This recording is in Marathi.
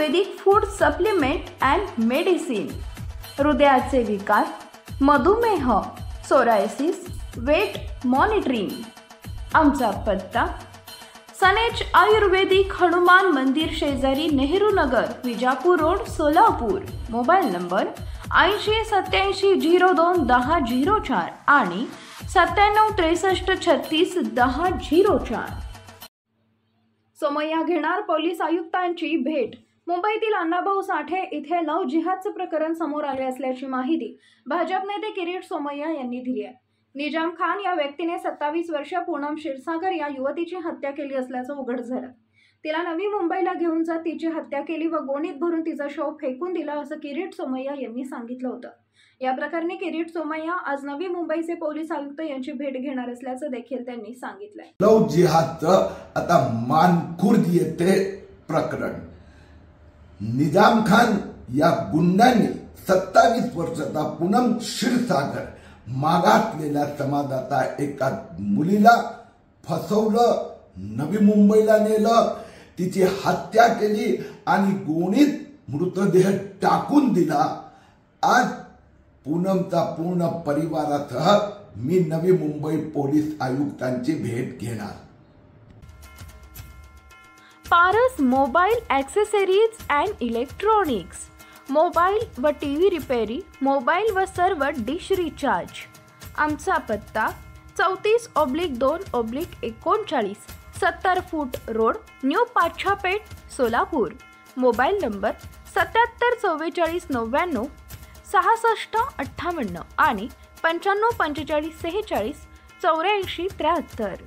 Ayurvedic food supplement and medicine, हृदयाचे विकार, मधुमेह, सोरायसिस, वेट मॉनिटरिंग। आमचा पत्ता सनेज आयुर्वेदिक हनुमान मंदिर शेजारी Nehru Nagar, Vijapur road, Solapur. Mobile number 8087021004 आणि 9763361004। सोमय्या घेणार पोलीस आयुक्तांची भेट। मुंबईतील अण्णाभाऊ साठे इथे लव्ह जिहादचे प्रकरण समोर आले असल्याची माहिती भाजप नेते किरीट सोमय्या यांनी दिली आहे। निजाम खान या व्यक्तीने 27 वर्षीय पूनम क्षीरसागर या युवतीची हत्या केली असल्याचं उघड झालं। तिला नवी मुंबईला घेऊन जात तिची हत्या केली व गोणीत भरून तिचा शव फेकून दिला असं किरीट सोमय्या यांनी सांगितलं होतं। या प्रकरणी किरीट सोमय्या आज नवी मुंबईचे पोलीस आयुक्त यांची भेट घेणार असल्याचं देखील त्यांनी सांगितलंय। लव्ह जिहादचं आता मानखुर्द येथे प्रकरण, निजाम खान या गुंडांनी 27 वर्षाचा पूनम क्षीरसागर मागासलेल्या समाजाचा एका मुलीला फसवलं, नवी मुंबईला नेलं, तिची हत्या केली आणि गोणीत मृतदेह टाकून दिला। आज पूनमचा पूर्ण परिवारासह मी नवी मुंबई पोलीस आयुक्तांची भेट घेणार। Paras mobile accessories and electronics, mobile व टीव्ही रिपेरी, मोबाईल व सर्व डिश रिचार्ज। आमचा पत्ता 34/2/39 70 फूट road, new Pachhapeth, Solapur. Mobile number 774499 6658 आणि 954546 8473।